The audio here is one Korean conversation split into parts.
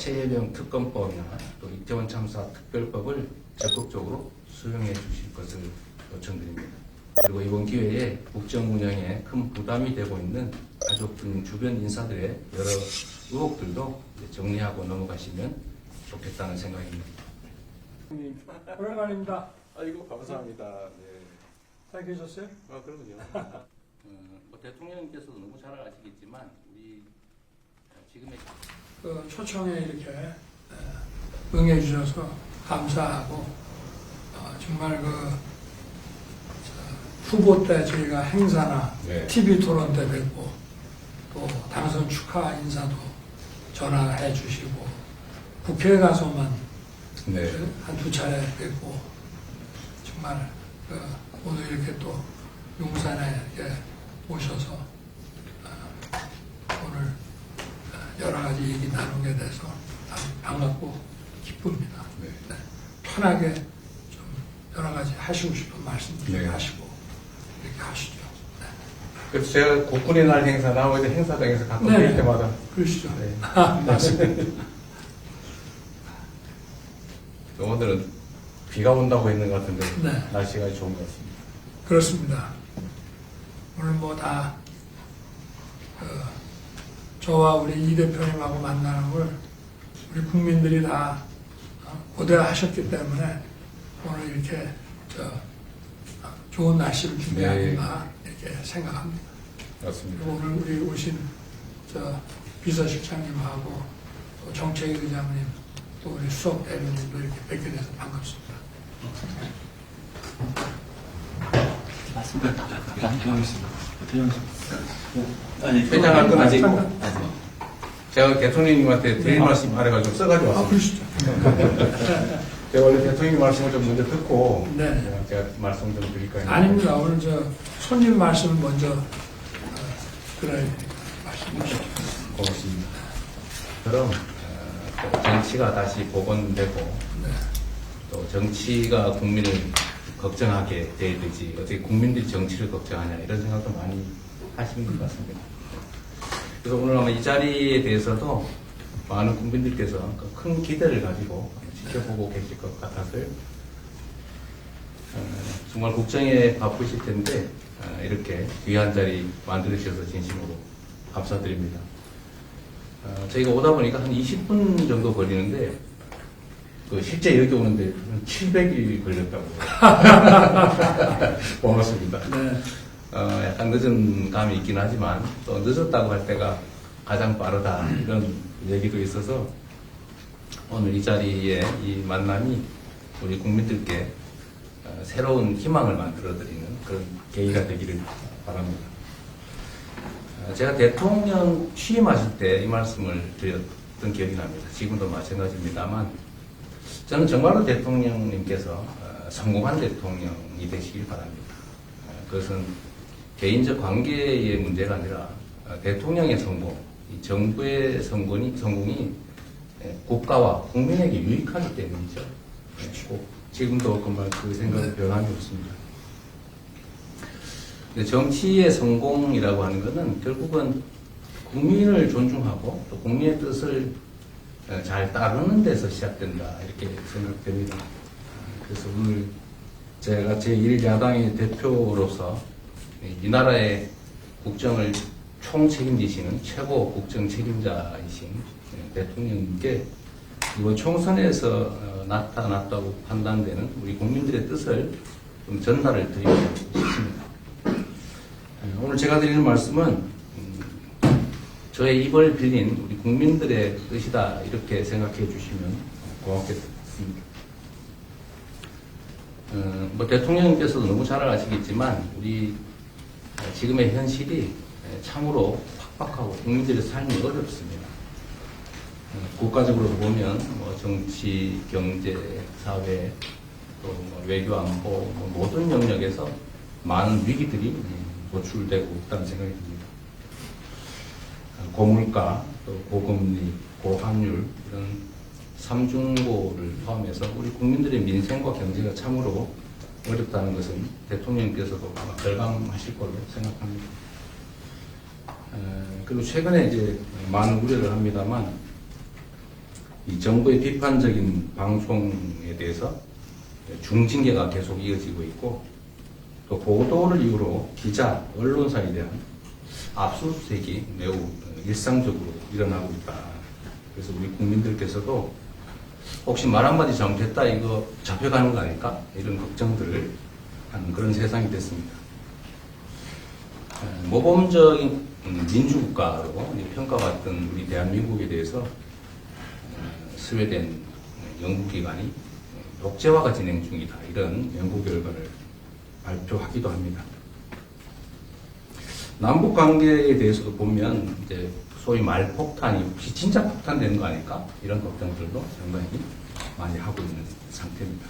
최혜병 특검법이나 또 이태원 참사 특별법을 적극적으로 수용해 주실 것을 요청드립니다. 그리고 이번 기회에 국정 운영에 큰 부담이 되고 있는 가족 등 주변 인사들의 여러 의혹들도 정리하고 넘어가시면 좋겠다는 생각입니다. 오랜만입니다. 아이고 감사합니다. 네. 잘 계셨어요? 그럼요. 대통령님께서도 너무 잘 아시겠지만 우리 지금의 초청에 이렇게 응해 주셔서 감사하고 정말 후보 때 저희가 행사나 네. TV 토론 때 뵙고 또 당선 축하 인사도 전화해 주시고 국회에 가서만 네. 한두 차례 뵙고 정말 오늘 이렇게 또 용산에 이렇게 오셔서 오늘 여러 가지 얘기 나누게 돼서 아주 반갑고 기쁩니다. 네. 네. 편하게 좀 여러 가지 하시고 싶은 말씀도 네. 하시고 이렇게 하시죠. 네. 그래서 제가 국군의 날 행사나 어디 행사장에서 가끔 네. 뵐 때마다 그러시죠. 네. 맞습니다. 오늘은 비가 온다고 했는 것 같은데 네. 날씨가 좋은 것 같습니다. 그렇습니다. 오늘 뭐 다 저와 우리 이 대표님하고 만나는 걸 우리 국민들이 다 고대하셨기 때문에 오늘 이렇게 좋은 날씨를 준비하는가 이렇게 생각합니다. 맞습니다. 그리고 오늘 우리 오신 비서실장님하고 또 정책위 의장님 또 우리 수석 대변인도 이렇게 뵙게 돼서 반갑습니다. 맞습니다. 대장하겠습니다. 아니, 회장할 건 아직 잠깐. 제가 대통령님한테 드릴 말씀 말해가지고 써가지고 왔습니다. 그러시죠. 제가 원래 대통령 말씀을 좀 먼저 듣고 네. 제가 말씀 좀 드릴까요? 아닙니다. 오늘 손님 말씀을 먼저 들어야 되니까 말씀해 주시죠. 고맙습니다. 그럼 정치가 다시 복원되고 네. 또 정치가 국민을 걱정하게 돼야 되지 어떻게 국민들이 정치를 걱정하냐 이런 생각도 많이 하시는 것 같습니다. 그래서 오늘 아마 이 자리에 대해서도 많은 국민들께서 큰 기대를 가지고 지켜보고 계실 것 같아서요. 정말 국정에 바쁘실 텐데 이렇게 귀한 자리 만들어주셔서 진심으로 감사드립니다. 저희가 오다 보니까 한 20분 정도 걸리는데 실제 여기 오는데 한 700일 걸렸다고. 고맙습니다. 네. 약간 늦은 감이 있긴 하지만 또 늦었다고 할 때가 가장 빠르다 이런 얘기도 있어서 오늘 이 자리에 이 만남이 우리 국민들께 새로운 희망을 만들어드리는 그런 계기가 되기를 바랍니다. 제가 대통령 취임하실 때 이 말씀을 드렸던 기억이 납니다. 지금도 마찬가지입니다만 저는 정말로 대통령님께서 성공한 대통령이 되시길 바랍니다. 그것은 개인적 관계의 문제가 아니라 대통령의 성공, 정부의 성공이 국가와 국민에게 유익하기 때문이죠. 꼭 지금도 정말 그 생각은 변함이 없습니다. 정치의 성공이라고 하는 것은 결국은 국민을 존중하고 또 국민의 뜻을 잘 따르는 데서 시작된다 이렇게 생각됩니다. 그래서 오늘 제가 제1야당의 대표로서 이 나라의 국정을 총책임지시는 최고 국정 책임자이신 대통령님께 이번 총선에서 나타났다고 판단되는 우리 국민들의 뜻을 좀 전달을 드리고 싶습니다. 오늘 제가 드리는 말씀은 저의 입을 빌린 우리 국민들의 뜻이다 이렇게 생각해 주시면 고맙겠습니다. 대통령님께서도 너무 잘 아시겠지만 우리 지금의 현실이 참으로 팍팍하고 국민들의 삶이 어렵습니다. 국가적으로 보면 정치, 경제, 사회, 또 외교, 안보 모든 영역에서 많은 위기들이 노출되고 있다는 생각이 듭니다. 고물가, 또 고금리, 고환율 이런 삼중고를 포함해서 우리 국민들의 민생과 경제가 참으로 어렵다는 것은 대통령께서도 아마 절감하실 걸로 생각합니다. 그리고 최근에 이제 많은 우려를 합니다만 이 정부의 비판적인 방송에 대해서 중징계가 계속 이어지고 있고, 또 보도를 이유로 기자, 언론사에 대한 압수수색이 매우 일상적으로 일어나고 있다. 그래서 우리 국민들께서도 혹시 말 한마디 잘못했다 이거 잡혀가는 거 아닐까? 이런 걱정들을 하는 그런 세상이 됐습니다. 모범적인 민주국가로 평가받던 우리 대한민국에 대해서 스웨덴 연구기관이 독재화가 진행 중이다. 이런 연구 결과를 발표하기도 합니다. 남북 관계에 대해서도 보면 이제 소위 말폭탄이 혹시 진짜 폭탄되는 거 아닐까? 이런 걱정들도 상당히 많이 하고 있는 상태입니다.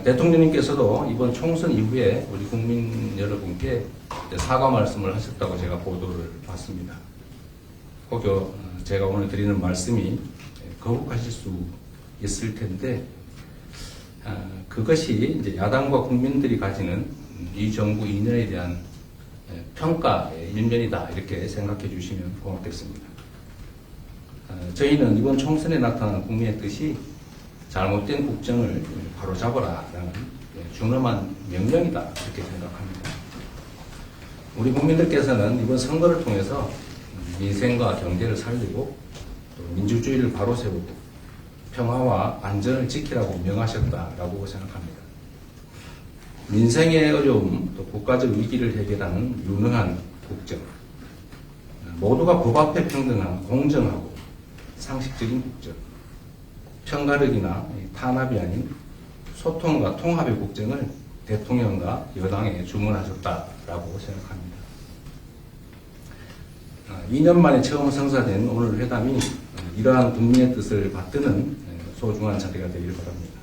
대통령님께서도 이번 총선 이후에 우리 국민 여러분께 사과 말씀을 하셨다고 제가 보도를 봤습니다. 혹여 제가 오늘 드리는 말씀이 거북하실 수 있을 텐데, 그것이 이제 야당과 국민들이 가지는 이 정부 2년에 대한 평가의 일면이다. 이렇게 생각해 주시면 고맙겠습니다. 저희는 이번 총선에 나타난 국민의 뜻이 잘못된 국정을 바로잡아라라는 준엄한 명령이다. 이렇게 생각합니다. 우리 국민들께서는 이번 선거를 통해서 민생과 경제를 살리고 또 민주주의를 바로 세우고 평화와 안전을 지키라고 명하셨다라고 생각합니다. 민생의 어려움, 또 국가적 위기를 해결하는 유능한 국정, 모두가 법 앞에 평등한 공정하고 상식적인 국정, 편가르기나 탄압이 아닌 소통과 통합의 국정을 대통령과 여당에 주문하셨다라고 생각합니다. 2년 만에 처음 성사된 오늘 회담이 이러한 국민의 뜻을 받드는 소중한 자리가 되길 바랍니다.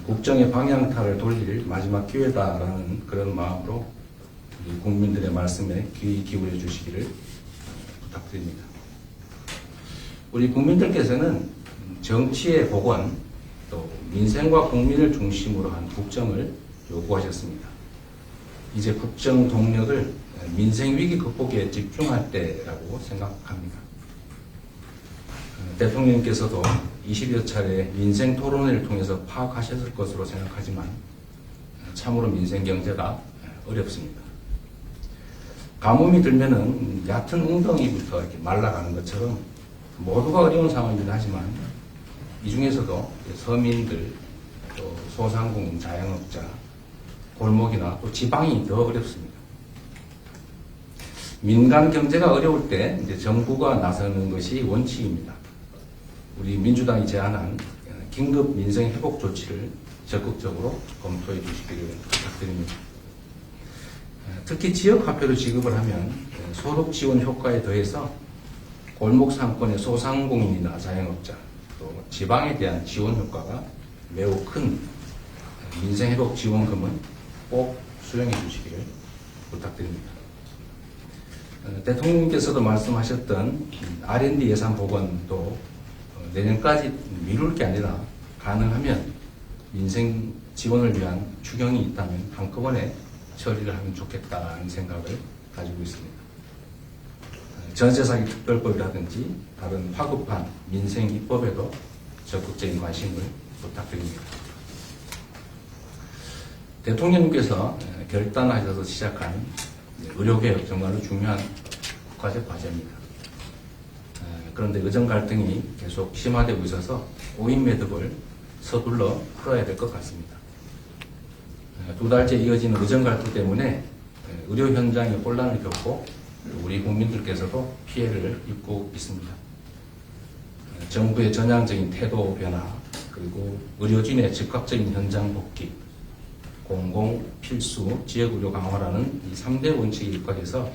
국정의 방향타를 돌릴 마지막 기회다라는 그런 마음으로 우리 국민들의 말씀에 귀 기울여 주시기를 부탁드립니다. 우리 국민들께서는 정치의 복원, 또 민생과 국민을 중심으로 한 국정을 요구하셨습니다. 이제 국정 동력을 민생 위기 극복에 집중할 때라고 생각합니다. 대통령님께서도 20여 차례 민생 토론회를 통해서 파악하셨을 것으로 생각하지만 참으로 민생 경제가 어렵습니다. 가뭄이 들면은 얕은 웅덩이부터 이렇게 말라가는 것처럼 모두가 어려운 상황이긴 하지만 이 중에서도 서민들, 또 소상공인, 자영업자, 골목이나 또 지방이 더 어렵습니다. 민간 경제가 어려울 때 이제 정부가 나서는 것이 원칙입니다. 우리 민주당이 제안한 긴급 민생 회복 조치를 적극적으로 검토해 주시기를 부탁드립니다. 특히 지역 화폐로 지급을 하면 소득 지원 효과에 더해서 골목 상권의 소상공인이나 자영업자, 또 지방에 대한 지원 효과가 매우 큰 민생 회복 지원금은 꼭 수령해 주시기를 부탁드립니다. 대통령님께서도 말씀하셨던 R&D 예산 복원도 내년까지 미룰 게 아니라 가능하면 민생 지원을 위한 추경이 있다면 한꺼번에 처리를 하면 좋겠다는 생각을 가지고 있습니다. 전세사기 특별법이라든지 다른 화급한 민생 입법에도 적극적인 관심을 부탁드립니다. 대통령님께서 결단하셔서 시작한 의료개혁 정말로 중요한 국가적 과제입니다. 그런데 의정 갈등이 계속 심화되고 있어서 오인 매듭을 서둘러 풀어야 될 것 같습니다. 2달째 이어지는 의정 갈등 때문에 의료 현장에 혼란을 겪고 우리 국민들께서도 피해를 입고 있습니다. 정부의 전향적인 태도 변화, 그리고 의료진의 즉각적인 현장 복귀, 공공, 필수, 지역의료 강화라는 이 3대 원칙에 입각해서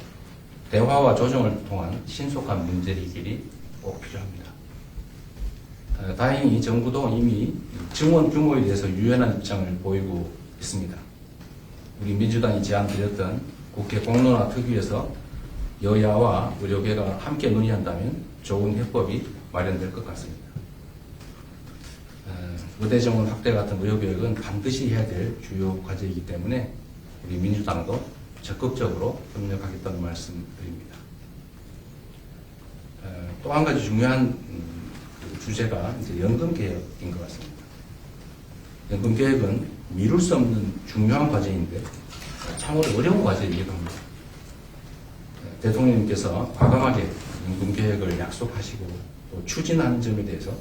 대화와 조정을 통한 신속한 문제 해결이 꼭 필요합니다. 다행히 정부도 이미 증원 규모에 대해서 유연한 입장을 보이고 있습니다. 우리 민주당이 제안드렸던 국회 공론화 특위에서 여야와 의료계가 함께 논의한다면 좋은 해법이 마련될 것 같습니다. 의대 정원 확대 같은 의료개혁은 반드시 해야 될 주요 과제이기 때문에 우리 민주당도 적극적으로 협력하겠다는 말씀 드립니다. 또 한 가지 중요한 주제가 이제 연금개혁인 것 같습니다. 연금개혁은 미룰 수 없는 중요한 과제인데 참으로 어려운 과제이기도 합니다. 대통령님께서 과감하게 연금개혁을 약속하시고 또 추진하는 점에 대해서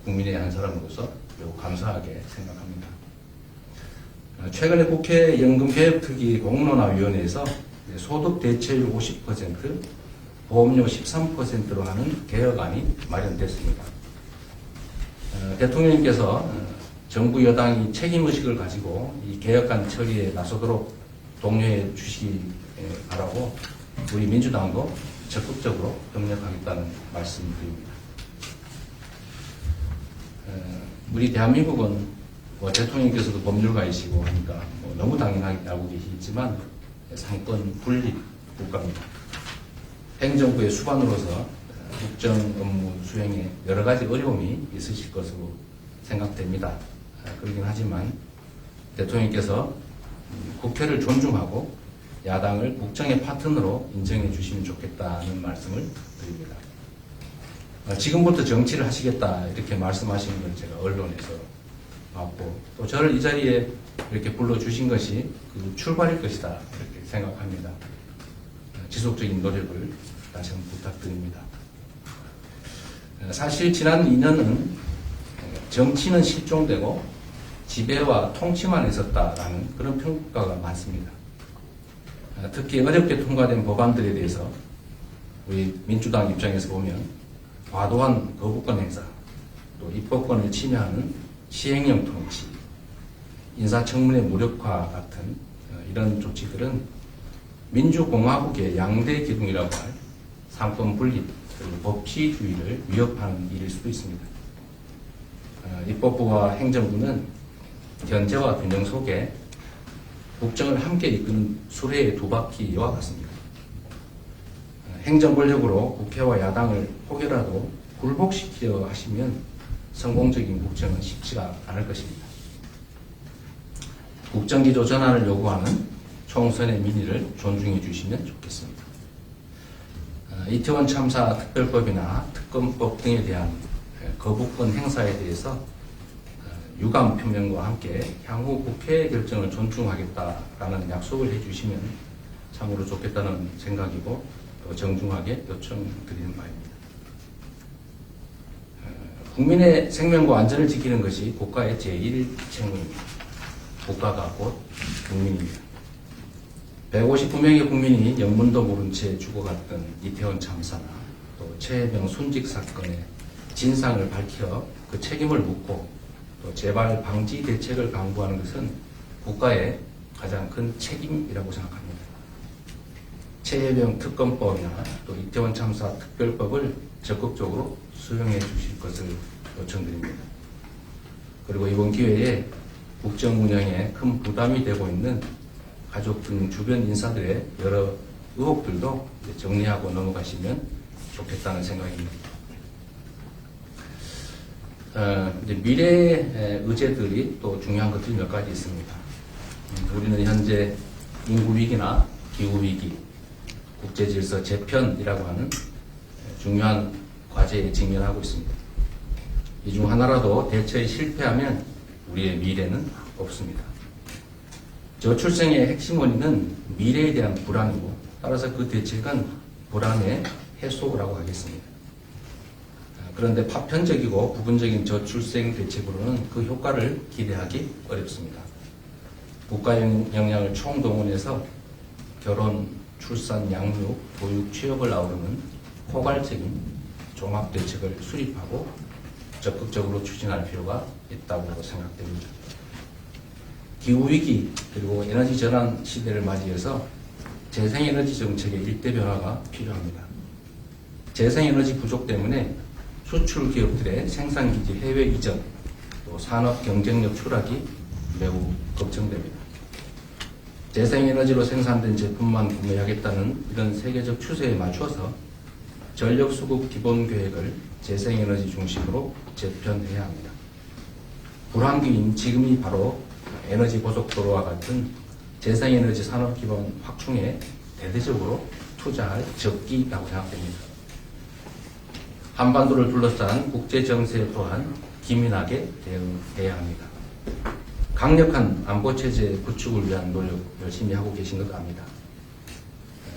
국민의 한 사람으로서 매우 감사하게 생각합니다. 최근에 국회 연금개혁특위 공론화위원회에서 소득 대체율 50%, 보험료 13%로 하는 개혁안이 마련됐습니다. 대통령님께서 정부 여당이 책임의식을 가지고 이 개혁안 처리에 나서도록 독려해 주시기 바라고 우리 민주당도 적극적으로 협력하겠다는 말씀드립니다. 우리 대한민국은 대통령께서도 법률가이시고 하니까 너무 당연하게 알고 계시겠지만 상권 분립 국가입니다. 행정부의 수반으로서 국정 업무 수행에 여러 가지 어려움이 있으실 것으로 생각됩니다. 그러긴 하지만 대통령께서 국회를 존중하고 야당을 국정의 파트너로 인정해 주시면 좋겠다는 말씀을 드립니다. 지금부터 정치를 하시겠다 이렇게 말씀하시는 걸 제가 언론에서 봤고 또 저를 이 자리에 이렇게 불러주신 것이 그 출발일 것이다 이렇게 생각합니다. 지속적인 노력을 다시 한번 부탁드립니다. 사실 지난 2년은 정치는 실종되고 지배와 통치만 했었다라는 그런 평가가 많습니다. 특히 어렵게 통과된 법안들에 대해서 우리 민주당 입장에서 보면 과도한 거부권 행사, 또 입법권을 침해하는 시행령 통치, 인사청문회 무력화 같은 이런 조치들은 민주공화국의 양대 기둥이라고 할 상권 분립, 그리고 법치주의를 위협하는 일일 수도 있습니다. 입법부와 행정부는 견제와 균형 속에 국정을 함께 이끄는 수레의 두 바퀴와 같습니다. 행정권력으로 국회와 야당을 혹여라도 굴복시키려 하시면 성공적인 국정은 쉽지가 않을 것입니다. 국정기조 전환을 요구하는 총선의 민의를 존중해 주시면 좋겠습니다. 이태원 참사 특별법이나 특검법 등에 대한 거부권 행사에 대해서 유감 표명과 함께 향후 국회의 결정을 존중하겠다라는 약속을 해주시면 참으로 좋겠다는 생각이고 또 정중하게 요청드리는 바입니다. 국민의 생명과 안전을 지키는 것이 국가의 제1책무입니다. 국가가 곧 국민입니다. 159명의 국민이 영문도 모른 채 죽어갔던 이태원 참사나 또 최혜병 순직 사건의 진상을 밝혀 그 책임을 묻고 또 재발 방지 대책을 강구하는 것은 국가의 가장 큰 책임이라고 생각합니다. 최혜병 특검법이나 또 이태원 참사 특별법을 적극적으로 수용해 주실 것을 요청드립니다. 그리고 이번 기회에 국정 운영에 큰 부담이 되고 있는 가족 등 주변 인사들의 여러 의혹들도 정리하고 넘어가시면 좋겠다는 생각입니다. 이제 미래의 의제들이 또 중요한 것들이 몇 가지 있습니다. 우리는 현재 인구위기나 기후위기, 국제질서 재편이라고 하는 중요한 과제에 직면하고 있습니다. 이 중 하나라도 대처에 실패하면 우리의 미래는 없습니다. 저출생의 핵심 원인은 미래에 대한 불안이고 따라서 그 대책은 불안의 해소라고 하겠습니다. 그런데 파편적이고 부분적인 저출생 대책으로는 그 효과를 기대하기 어렵습니다. 국가 역량을 총동원해서 결혼, 출산, 양육, 보육, 취업을 아우르는 포괄적인 종합대책을 수립하고 적극적으로 추진할 필요가 있다고 생각됩니다. 기후위기 그리고 에너지 전환 시대를 맞이해서 재생에너지 정책의 일대 변화가 필요합니다. 재생에너지 부족 때문에 수출 기업들의 생산기지 해외 이전, 또 산업 경쟁력 추락이 매우 걱정됩니다. 재생에너지로 생산된 제품만 구매하겠다는 이런 세계적 추세에 맞춰서 전력수급 기본계획을 재생에너지 중심으로 재편해야 합니다. 불황기인 지금이 바로 에너지 고속도로와 같은 재생에너지 산업 기반 확충에 대대적으로 투자할 적기라고 생각됩니다. 한반도를 둘러싼 국제 정세 또한 기민하게 대응해야 합니다. 강력한 안보 체제 구축을 위한 노력 열심히 하고 계신 것 압니다.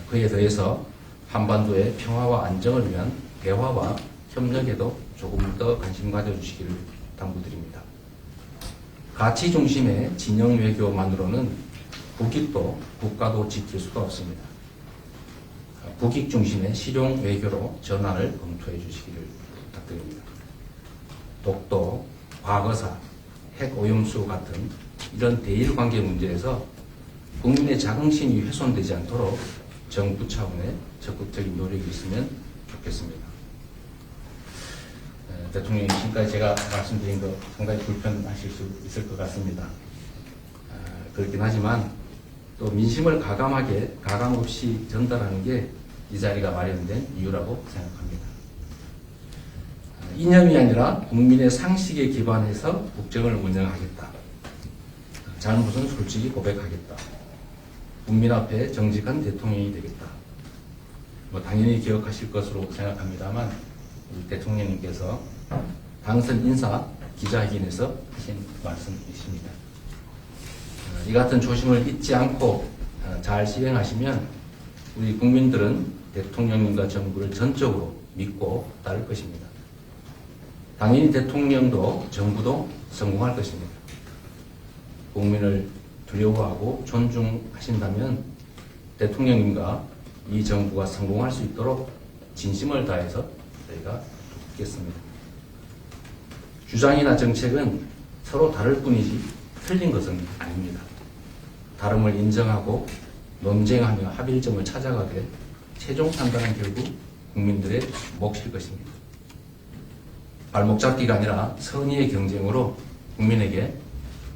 그에 더해서 한반도의 평화와 안정을 위한 대화와 협력에도 조금 더 관심 가져주시기를 당부드립니다. 가치 중심의 진영 외교만으로는 국익도 국가도 지킬 수가 없습니다. 국익 중심의 실용 외교로 전환을 검토해 주시기를 부탁드립니다. 독도, 과거사, 핵 오염수 같은 이런 대일 관계 문제에서 국민의 자긍심이 훼손되지 않도록 정부 차원의 적극적인 노력이 있으면 좋겠습니다. 대통령님, 지금까지 제가 말씀드린 거 상당히 불편하실 수 있을 것 같습니다. 그렇긴 하지만 또 민심을 가감 없이 전달하는 게 이 자리가 마련된 이유라고 생각합니다. 이념이 아니라 국민의 상식에 기반해서 국정을 운영하겠다. 잘못은 솔직히 고백하겠다. 국민 앞에 정직한 대통령이 되겠다. 당연히 기억하실 것으로 생각합니다만 우리 대통령님께서 당선 인사 기자회견에서 하신 말씀이십니다. 이 같은 조심을 잊지 않고 잘 실행하시면 우리 국민들은 대통령님과 정부를 전적으로 믿고 따를 것입니다. 당연히 대통령도 정부도 성공할 것입니다. 국민을 두려워하고 존중하신다면 대통령님과 이 정부가 성공할 수 있도록 진심을 다해서 저희가 돕겠습니다. 주장이나 정책은 서로 다를 뿐이지 틀린 것은 아닙니다. 다름을 인정하고 논쟁하며 합일점을 찾아가되 최종 판단은 결국 국민들의 몫일 것입니다. 발목 잡기가 아니라 선의의 경쟁으로 국민에게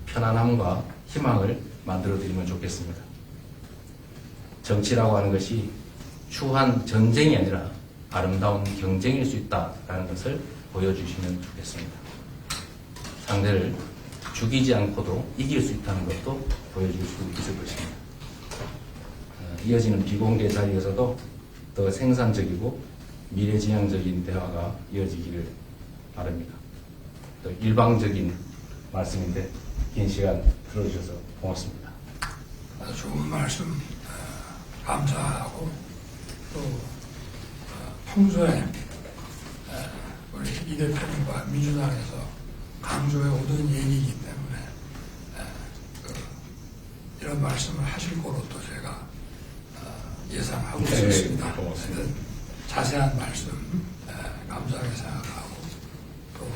편안함과 희망을 만들어드리면 좋겠습니다. 정치라고 하는 것이 추한 전쟁이 아니라 아름다운 경쟁일 수 있다는 것을 보여주시면 좋겠습니다. 상대를 죽이지 않고도 이길 수 있다는 것도 보여줄 수 있을 것입니다. 이어지는 비공개 자리에서도 더 생산적이고 미래지향적인 대화가 이어지기를 바랍니다. 또 일방적인 말씀인데 긴 시간 들어주셔서 고맙습니다. 아주 좋은 말씀 감사하고 또 평소에 우리 이 대표님과 민주당에서 강조해 오던 얘기이기 때문에 이런 말씀을 하실 거로 또 제가 예상하고 있었습니다. 고맙습니다. 자세한 말씀 감사하게 생각하고 또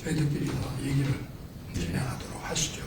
저희들끼리 더 얘기를 진행하도록 하시죠.